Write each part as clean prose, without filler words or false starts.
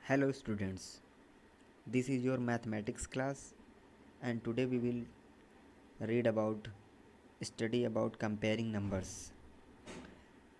Hello students, this is your mathematics class and today we will study about comparing numbers.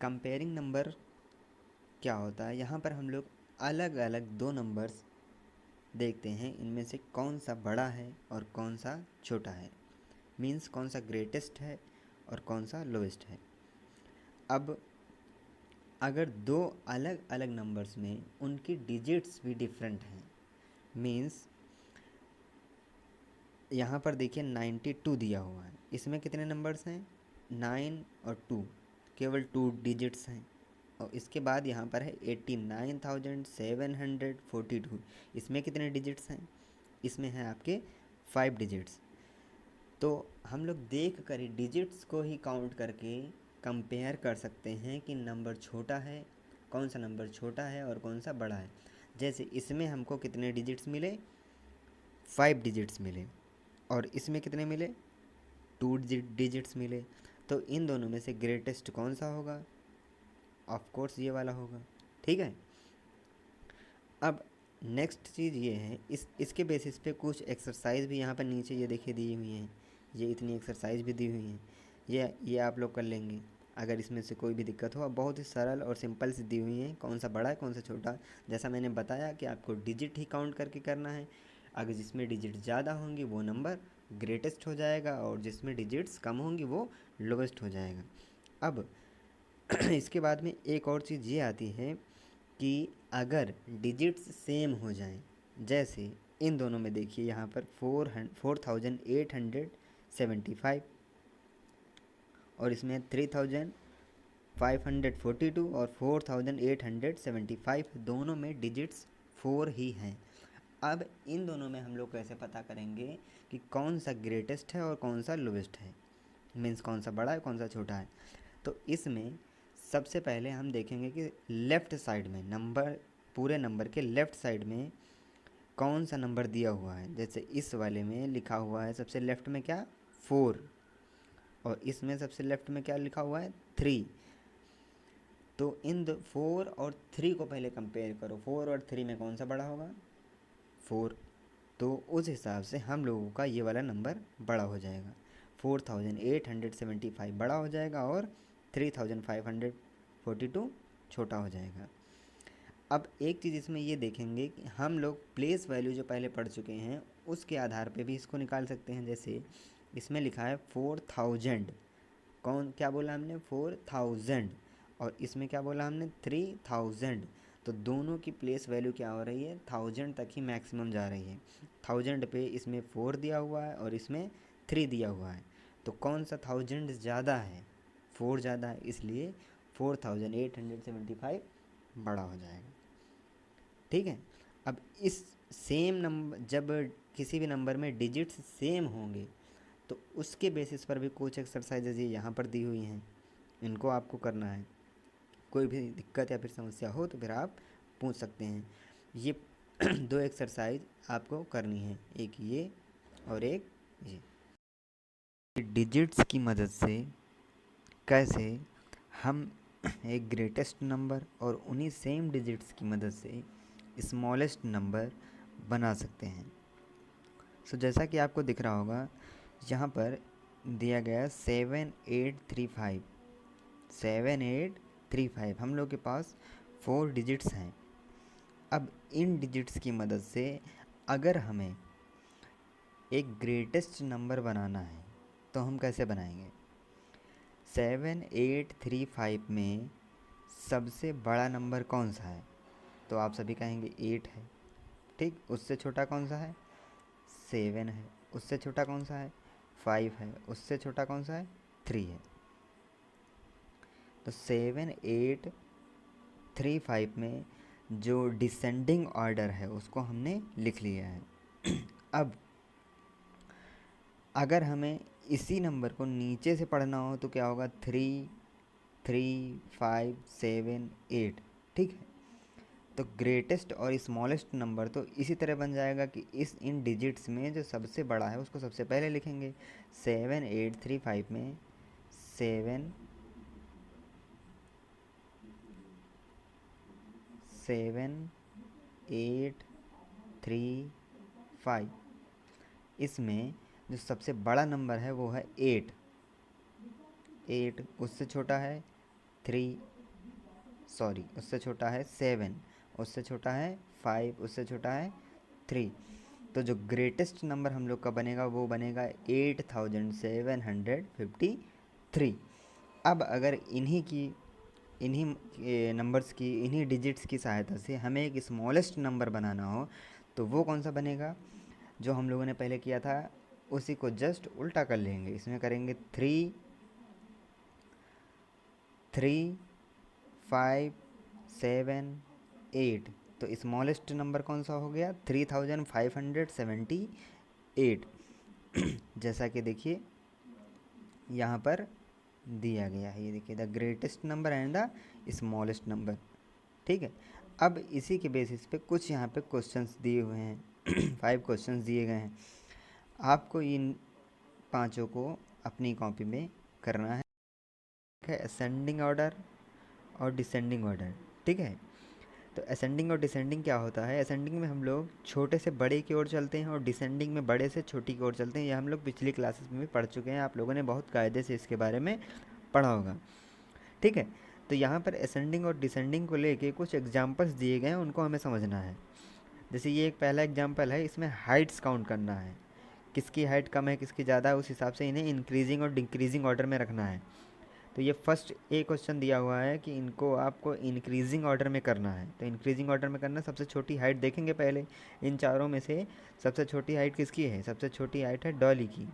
Comparing number क्या होता है? यहाँ पर हम लोग अलग अलग दो नंबर्स देखते हैं, इनमें से कौन सा बड़ा है और कौन सा छोटा है, मीन्स कौन सा ग्रेटेस्ट है और कौन सा लोएस्ट है। अब अगर दो अलग अलग नंबर्स में उनकी डिजिट्स भी डिफरेंट हैं, मीन्स यहाँ पर देखिए 92 दिया हुआ है, इसमें कितने नंबर्स हैं? 9 और 2, केवल 2 डिजिट्स हैं। और इसके बाद यहाँ पर है 89,742, इसमें कितने डिजिट्स हैं? इसमें है आपके 5 डिजिट्स। तो हम लोग देख कर ही डिजिट्स को ही काउंट करके कंपेयर कर सकते हैं कि नंबर छोटा है, कौन सा नंबर छोटा है और कौन सा बड़ा है। जैसे इसमें हमको कितने डिजिट्स मिले? 5 डिजिट्स मिले, और इसमें कितने मिले? 2 डिजिट्स मिले। तो इन दोनों में से ग्रेटेस्ट कौन सा होगा? ऑफ कोर्स ये वाला होगा, ठीक है। अब नेक्स्ट चीज़ ये है, इसके बेसिस पे कुछ एक्सरसाइज भी यहाँ पर नीचे ये देखिए दी हुई हैं, ये इतनी एक्सरसाइज भी दी हुई हैं, ये आप लोग कर लेंगे अगर इसमें से कोई भी दिक्कत हो। बहुत ही सरल और सिंपल सी दी हुई हैं, कौन सा बड़ा है कौन सा छोटा। जैसा मैंने बताया कि आपको डिजिट ही काउंट करके करना है, अगर जिसमें डिजिट ज़्यादा होंगी वो नंबर ग्रेटेस्ट हो जाएगा और जिसमें डिजिट्स कम होंगी वो लोवेस्ट हो जाएगा। अब इसके बाद में एक और चीज़ ये आती है कि अगर डिजिट्स सेम हो जाएं, जैसे इन दोनों में देखिए यहाँ पर 4875 और इसमें 3542 और 4875, दोनों में डिजिट्स 4 ही हैं। अब इन दोनों में हम लोग कैसे पता करेंगे कि कौन सा ग्रेटेस्ट है और कौन सा लोवेस्ट है, मीन्स कौन सा बड़ा है कौन सा छोटा है। तो इसमें सबसे पहले हम देखेंगे कि लेफ़्ट साइड में नंबर, पूरे नंबर के लेफ़्ट साइड में कौन सा नंबर दिया हुआ है। जैसे इस वाले में लिखा हुआ है सबसे लेफ़्ट में क्या? 4, और इसमें सबसे लेफ़्ट में क्या लिखा हुआ है? 3। तो इन 4 और 3 को पहले कंपेयर करो, 4 और 3 में कौन सा बड़ा होगा? 4। तो उस हिसाब से हम लोगों का ये वाला नंबर बड़ा हो जाएगा, 4875 बड़ा हो जाएगा और 3542 छोटा हो जाएगा। अब एक चीज़ इसमें ये देखेंगे कि हम लोग प्लेस वैल्यू जो पहले पढ़ चुके हैं उसके आधार पे भी इसको निकाल सकते हैं। जैसे इसमें लिखा है 4000, कौन क्या बोला हमने? 4000, और इसमें क्या बोला हमने? 3000। तो दोनों की प्लेस वैल्यू क्या हो रही है? 1000 तक ही मैक्सिमम जा रही है। 1000 पे इसमें 4 दिया हुआ है और इसमें 3 दिया हुआ है, तो कौन सा 1000 ज़्यादा है? 4 ज़्यादा है, इसलिए 4875 बड़ा हो जाएगा, ठीक है। अब इस सेम नंबर, जब किसी भी नंबर में डिजिट्स सेम होंगे तो उसके बेसिस पर भी कुछ एक्सरसाइजेज ये यहाँ पर दी हुई हैं, इनको आपको करना है। कोई भी दिक्कत या फिर समस्या हो तो फिर आप पूछ सकते हैं। ये दो एक्सरसाइज आपको करनी है, एक ये और एक ये। डिजिट्स की मदद से कैसे हम एक ग्रेटेस्ट नंबर और उन्हीं सेम डिजिट्स की मदद से स्मॉलेस्ट नंबर बना सकते हैं। सो जैसा कि आपको दिख रहा होगा यहाँ पर दिया गया 7835, 7835, हम लोग के पास 4 डिजिट्स हैं। अब इन डिजिट्स की मदद से अगर हमें एक ग्रेटेस्ट नंबर बनाना है तो हम कैसे बनाएंगे? 7835 में सबसे बड़ा नंबर कौन सा है? तो आप सभी कहेंगे 8 है, ठीक। उससे छोटा कौन सा है? 7 है। उससे छोटा कौन सा है? 5 है। उससे छोटा कौन सा है? 3 है। तो 7835 में जो डिसेंडिंग ऑर्डर है उसको हमने लिख लिया है। अब अगर हमें इसी नंबर को नीचे से पढ़ना हो तो क्या होगा? 3 3 5 7 8, ठीक है। तो ग्रेटेस्ट और स्मॉलेस्ट नंबर तो इसी तरह बन जाएगा कि इन डिजिट्स में जो सबसे बड़ा है उसको सबसे पहले लिखेंगे। 7835 में 7 7 835। इसमें जो सबसे बड़ा नंबर है वो है 8। उससे छोटा है 3, सॉरी उससे छोटा है 7, उससे छोटा है 5, उससे छोटा है 3। तो जो ग्रेटेस्ट नंबर हम लोग का बनेगा वो बनेगा 8753। अब अगर इन्हीं नंबर्स की, इन्हीं डिजिट्स की सहायता से हमें एक स्मॉलेस्ट नंबर बनाना हो तो वो कौन सा बनेगा? जो हम लोगों ने पहले किया था उसी को जस्ट उल्टा कर लेंगे। इसमें करेंगे 3, 5, 7, 8। तो स्मॉलेस्ट नंबर कौन सा हो गया? 3578। जैसा कि देखिए यहाँ पर दिया गया है, ये देखिए the greatest number and the smallest number. ठीक है, अब इसी के बेसिस पे कुछ यहाँ पे क्वेश्चंस दिए हुए हैं 5 क्वेश्चंस दिए गए हैं। आपको इन पांचों को अपनी कॉपी में करना है। असेंडिंग ऑर्डर और डिसेंडिंग ऑर्डर। ठीक है, तो असेंडिंग और डिसेंडिंग क्या होता है? असेंडिंग में हम लोग छोटे से बड़े की ओर चलते हैं और डिसेंडिंग में बड़े से छोटी की ओर चलते हैं। यह हम लोग पिछली क्लासेस में भी पढ़ चुके हैं, आप लोगों ने बहुत कायदे से इसके बारे में पढ़ा होगा। ठीक है, तो यहाँ पर असेंडिंग और डिसेंडिंग को लेके कुछ एग्जाम्पल्स दिए गए हैं, उनको हमें समझना है। जैसे ये एक पहला एग्जाम्पल है, इसमें हाइट्स काउंट करना है, किसकी हाइट कम है किसकी ज़्यादा है, उस हिसाब से इन्हें इंक्रीजिंग और डिक्रीजिंग ऑर्डर में रखना है। तो ये फर्स्ट ए क्वेश्चन दिया हुआ है कि इनको आपको इंक्रीजिंग ऑर्डर में करना है। तो इंक्रीजिंग ऑर्डर में करना, सबसे छोटी हाइट देखेंगे पहले। इन चारों में से सबसे छोटी हाइट किसकी है? सबसे छोटी हाइट है डॉली की।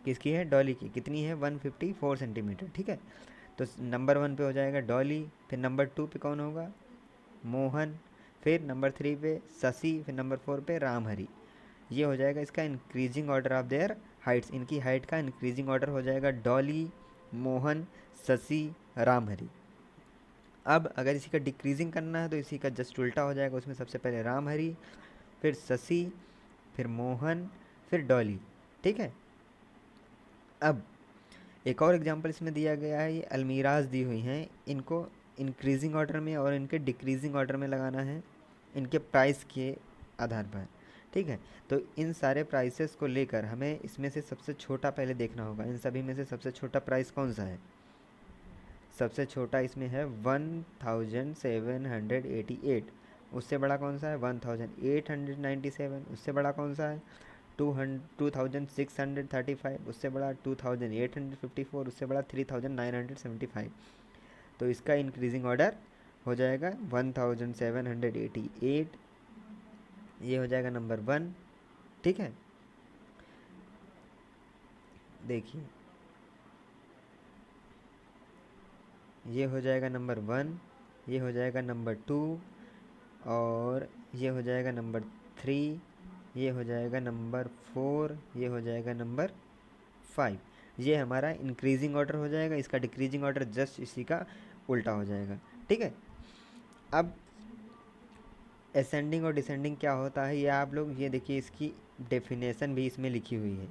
किसकी है? डॉली की। कितनी है? 154 सेंटीमीटर। ठीक है, तो नंबर 1 पे हो जाएगा डॉली, फिर नंबर 2 पे कौन होगा? मोहन, फिर नंबर 3 पे शशि, फिर नंबर 4 पे रामहरी। ये हो जाएगा इसका increasing order of their Heights. इनकी हाइट का इंक्रीजिंग ऑर्डर हो जाएगा डॉली, मोहन, शशि, रामहरी। अब अगर इसी का डिक्रीजिंग करना है तो इसी का जस्ट उल्टा हो जाएगा। उसमें सबसे पहले रामहरी, फिर शशि, फिर मोहन, फिर डॉली। ठीक है, अब एक और एग्जांपल इसमें दिया गया है, ये अलमीराज दी हुई हैं, इनको इंक्रीजिंग ऑर्डर में और इनके डिक्रीजिंग ऑर्डर में लगाना है, इनके प्राइस के आधार पर। ठीक है, तो इन सारे प्राइसेस को लेकर हमें इसमें से सबसे छोटा पहले देखना होगा। इन सभी में से सबसे छोटा प्राइस कौन सा है? सबसे छोटा इसमें है 1788। उससे बड़ा कौन सा है? 1897। उससे बड़ा कौन सा है? 2635। उससे बड़ा 2854। उससे बड़ा 3975। तो इसका इंक्रीजिंग ऑर्डर हो जाएगा 1788। ये हो जाएगा नंबर 1। ठीक है, देखिए ये हो जाएगा नंबर 1, ये हो जाएगा नंबर 2, और ये हो जाएगा नंबर 3, ये हो जाएगा नंबर 4, ये हो जाएगा नंबर 5। ये हमारा इंक्रीजिंग ऑर्डर हो जाएगा। इसका डिक्रीजिंग ऑर्डर जस्ट इसी का उल्टा हो जाएगा। ठीक है, अब असेंडिंग और डिसेंडिंग क्या होता है ये आप लोग ये देखिए, इसकी डेफिनेशन भी इसमें लिखी हुई है।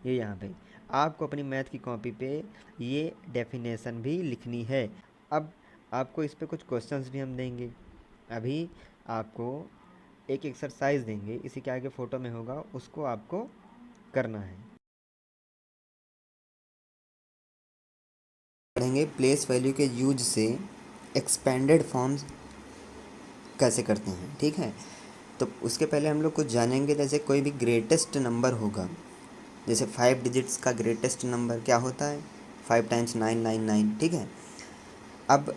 ये यहाँ पे आपको अपनी मैथ की कॉपी पे ये डेफिनेशन भी लिखनी है। अब आपको इस पे कुछ क्वेश्चंस भी हम देंगे। अभी आपको एक एक्सरसाइज देंगे, इसी के आगे फ़ोटो में होगा, उसको आपको करना है। पढ़ेंगे प्लेस वैल्यू के यूज से एक्सपेंडेड फॉर्म्स कैसे करते हैं। ठीक है, तो उसके पहले हम लोग कुछ जानेंगे। जैसे कोई भी ग्रेटेस्ट नंबर होगा, जैसे 5 डिजिट्स का ग्रेटेस्ट नंबर क्या होता है? 5 टाइम्स 999। ठीक है, अब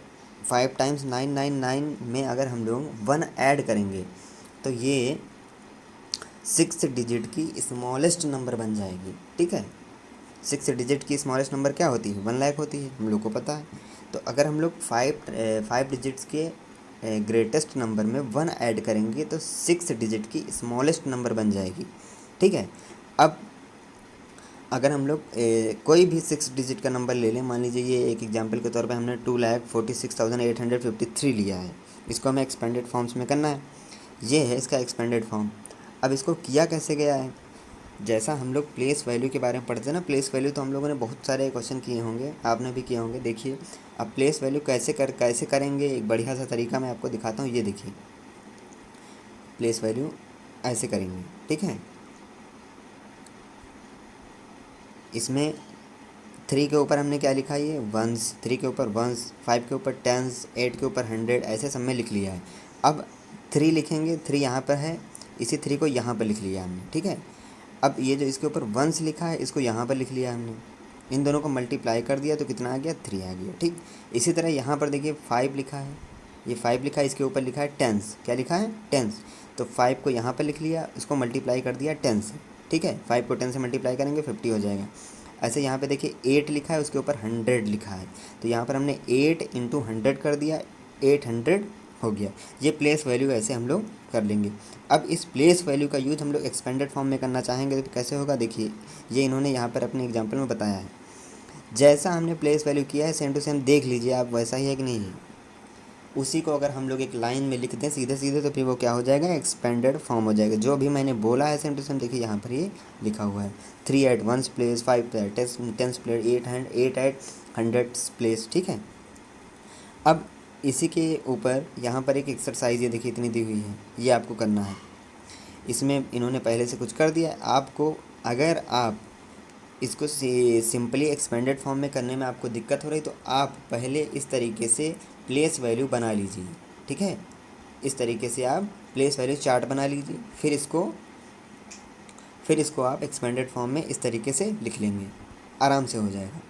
5 टाइम्स 999 में अगर हम लोग 1 ऐड करेंगे तो ये 6 डिजिट की स्मॉलेस्ट नंबर बन जाएगी। ठीक है, 6 डिजिट की स्मॉलेस्ट नंबर क्या होती है? 1 लाख होती है, हम लोग को पता है। तो अगर हम लोग 5 डिजिट्स के ग्रेटेस्ट नंबर में 1 ऐड करेंगे तो 6 डिजिट की स्मॉलेस्ट नंबर बन जाएगी। ठीक है, अब अगर हम लोग कोई भी 6 डिजिट का नंबर ले लें, मान लीजिए ये एक एग्जांपल के तौर पे हमने 2,46,853 लिया है, इसको हमें एक्सपेंडेड फॉर्म्स में करना है। ये है इसका एक्सपेंडेड फॉर्म। अब इसको किया कैसे गया है? जैसा हम लोग प्लेस वैल्यू के बारे में पढ़ते हैं ना, प्लेस वैल्यू तो हम लोगों ने बहुत सारे क्वेश्चन किए होंगे, आपने भी किए होंगे। देखिए अब प्लेस वैल्यू कैसे करेंगे, एक बढ़िया सा तरीका मैं आपको दिखाता हूँ। ये देखिए, प्लेस वैल्यू ऐसे करेंगे, ठीक है। इसमें 3 के ऊपर हमने क्या लिखा है, ये वंस, 3 के ऊपर वंस, 5 के ऊपर टेंस, 8 के ऊपर 100, ऐसे सब में लिख लिया है। अब 3 लिखेंगे, 3 यहाँ पर है, इसी 3 को यहाँ पर लिख लिया हमने, ठीक है। अब ये जो इसके ऊपर वंस लिखा है इसको यहाँ पर लिख लिया हमने, इन दोनों को मल्टीप्लाई कर दिया तो कितना आ गया, 3 आ गया, ठीक। इसी तरह यहाँ पर देखिए 5 लिखा है, ये 5 लिखा है, इसके ऊपर लिखा है टेंस, क्या लिखा है, टेंस। तो 5 को यहाँ पर लिख लिया, इसको मल्टीप्लाई कर दिया 10 से, ठीक है। 5 को 10 से मल्टीप्लाई करेंगे 50 हो जाएगा। ऐसे यहाँ पे देखिए 8 लिखा है, उसके ऊपर 100 लिखा है, तो यहाँ पर हमने 8 इंटू 100 कर दिया, 800 हो गया। ये प्लेस वैल्यू ऐसे हम लोग कर लेंगे। अब इस प्लेस वैल्यू का यूज हम लोग एक्सपेंडेड फॉर्म में करना चाहेंगे तो कैसे होगा, देखिए ये इन्होंने यहाँ पर अपने एग्जाम्पल में बताया है। जैसा हमने प्लेस वैल्यू किया है सेम टू सेम देख लीजिए आप, वैसा ही है कि नहीं है। उसी को अगर हम लोग एक लाइन में लिख दें सीधे सीधे तो फिर वो क्या हो जाएगा, एक्सपेंडेड फॉर्म हो जाएगा। जो भी मैंने बोला है सेम टू सेम देखिए यहाँ पर ये लिखा हुआ है, 3 at ones place, 5 at tens place, 8 at hundreds place, ठीक है। अब इसी के ऊपर यहाँ पर एक एक्सरसाइज ये देखिए इतनी दी हुई है, ये आपको करना है। इसमें इन्होंने पहले से कुछ कर दिया है आपको। अगर आप इसको सिंपली एक्सपेंडेड फॉर्म में करने में आपको दिक्कत हो रही तो आप पहले इस तरीके से प्लेस वैल्यू बना लीजिए, ठीक है। इस तरीके से आप प्लेस वैल्यू चार्ट बना लीजिए, फिर इसको आप एक्सपेंडेड फॉर्म में इस तरीके से लिख लेंगे, आराम से हो जाएगा।